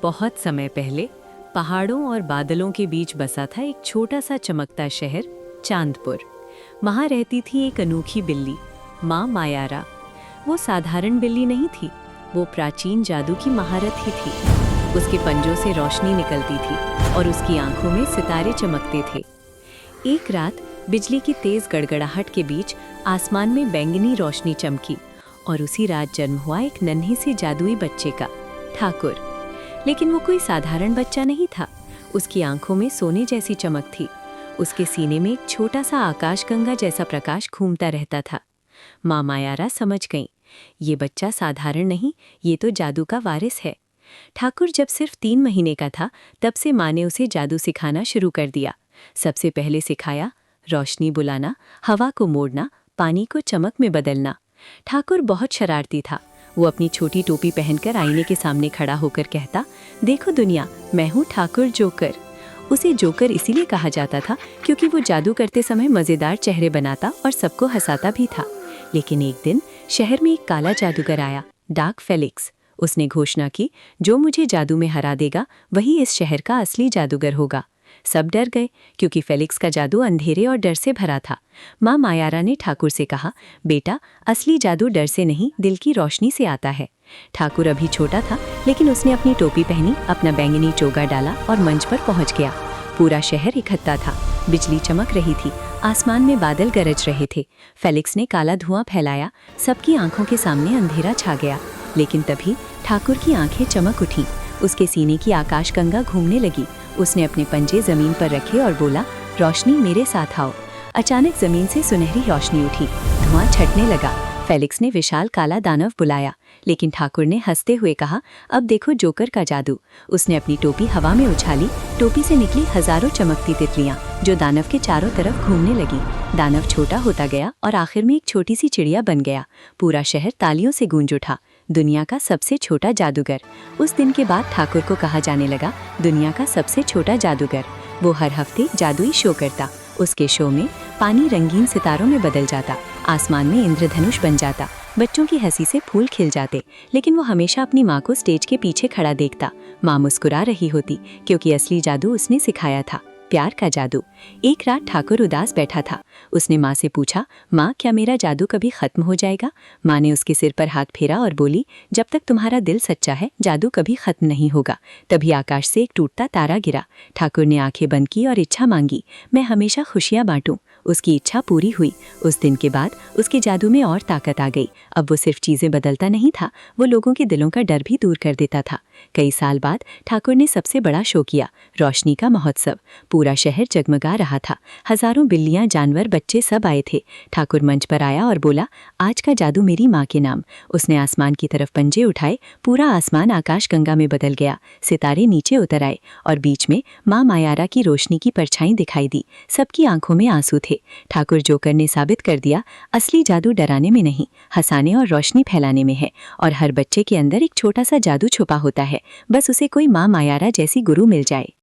बहुत समय पहले पहाड़ों और बादलों के बीच बसा था एक छोटा सा चमकता शहर चांदपुर। वहाँ रहती थी एक अनोखी बिल्ली, माँ मायारा। वो साधारण बिल्ली नहीं थी, वो प्राचीन जादू की महारत ही थी। उसके पंजों से रोशनी निकलती थी और उसकी आंखों में सितारे चमकते थे। एक रात बिजली की तेज गड़गड़ाहट के बीच आसमान में बैंगनी रोशनी चमकी और उसी रात जन्म हुआ एक नन्हे से जादुई बच्चे का, ठाकुर। लेकिन वो कोई साधारण बच्चा नहीं था। उसकी आंखों में सोने जैसी चमक थी। उसके सीने में एक छोटा सा आकाशगंगा जैसा प्रकाश घूमता रहता था। माँ मायारा समझ गईं, ये बच्चा साधारण नहीं, ये तो जादू का वारिस है। ठाकुर जब सिर्फ 3 महीने का था, तब से माँ ने उसे जादू सिखाना शुरू कर दिया। सबसे पहले सिखाया रोशनी बुलाना, हवा को मोड़ना, पानी को चमक में बदलना। ठाकुर बहुत शरारती था। वो अपनी छोटी टोपी पहनकर आईने के सामने खड़ा होकर कहता, देखो दुनिया, मैं हूँ ठाकुर जोकर। उसे जोकर इसीलिए कहा जाता था क्योंकि वो जादू करते समय मज़ेदार चेहरे बनाता और सबको हंसाता भी था। लेकिन एक दिन शहर में एक काला जादूगर आया, डार्क फेलिक्स। उसने घोषणा की, जो मुझे जादू में हरा देगा वही इस शहर का असली जादूगर होगा। सब डर गए क्योंकि फेलिक्स का जादू अंधेरे और डर से भरा था। माँ मायारा ने ठाकुर से कहा, बेटा, असली जादू डर से नहीं, दिल की रोशनी से आता है। ठाकुर अभी छोटा था, लेकिन उसने अपनी टोपी पहनी, अपना बैंगनी चोगा डाला और मंच पर पहुंच गया। पूरा शहर इकट्ठा था, बिजली चमक रही थी, आसमान में बादल गरज रहे थे। फेलिक्स ने काला धुआं फैलाया, सबकी आंखों के सामने अंधेरा छा गया। लेकिन तभी ठाकुर की आंखें चमक उठीं। उसके सीने की आकाशगंगा घूमने लगी। उसने अपने पंजे जमीन पर रखे और बोला, रोशनी मेरे साथ आओ। अचानक जमीन से सुनहरी रोशनी उठी, धुआं छटने लगा। फेलिक्स ने विशाल काला दानव बुलाया, लेकिन ठाकुर ने हंसते हुए कहा, अब देखो जोकर का जादू। उसने अपनी टोपी हवा में उछाली, टोपी से निकली हजारों चमकती तितलियां जो दानव के चारों तरफ घूमने लगी। दानव छोटा होता गया और आखिर में एक छोटी सी चिड़िया बन गया। पूरा शहर तालियों से गूंज उठा, दुनिया का सबसे छोटा जादूगर। उस दिन के बाद ठाकुर को कहा जाने लगा, दुनिया का सबसे छोटा जादूगर। वो हर हफ्ते जादुई शो करता। उसके शो में पानी रंगीन सितारों में बदल जाता, आसमान में इंद्रधनुष बन जाता, बच्चों की हंसी से फूल खिल जाते। लेकिन वो हमेशा अपनी माँ को स्टेज के पीछे खड़ा देखता। माँ मुस्कुरा रही होती क्योंकि असली जादू उसने सिखाया था, प्यार का जादू। एक रात ठाकुर उदास बैठा था। उसने माँ से पूछा, माँ, क्या मेरा जादू कभी खत्म हो जाएगा? माँ ने उसके सिर पर हाथ फेरा और बोली, जब तक तुम्हारा दिल सच्चा है जादू कभी खत्म नहीं होगा। तभी आकाश से एक टूटता तारा गिरा। ठाकुर ने आंखें बंद की और इच्छा मांगी, मैं हमेशा खुशियाँ बांटूं। उसकी इच्छा पूरी हुई। उस दिन के बाद उसके जादू में और ताकत आ गई। अब वो सिर्फ चीज़ें बदलता नहीं था, वो लोगों के दिलों का डर भी दूर कर देता था। कई साल बाद ठाकुर ने सबसे बड़ा शो किया, रोशनी का महोत्सव। पूरा शहर जगमगा रहा था, हजारों बिल्लियां, जानवर, बच्चे सब आए थे। ठाकुर मंच पर आया और बोला, आज का जादू मेरी माँ के नाम। उसने आसमान की तरफ पंजे उठाए, पूरा आसमान आकाशगंगा में बदल गया। सितारे नीचे उतर आए और बीच में माँ मायारा की रोशनी की परछाई दिखाई दी। सबकी आंखों में आंसू थे। ठाकुर जोकर ने साबित कर दिया, असली जादू डराने में नहीं, हंसाने और रोशनी फैलाने में है। और हर बच्चे के अंदर एक छोटा सा जादू छुपा होता है, बस उसे कोई माँ मायारा जैसी गुरु मिल जाए।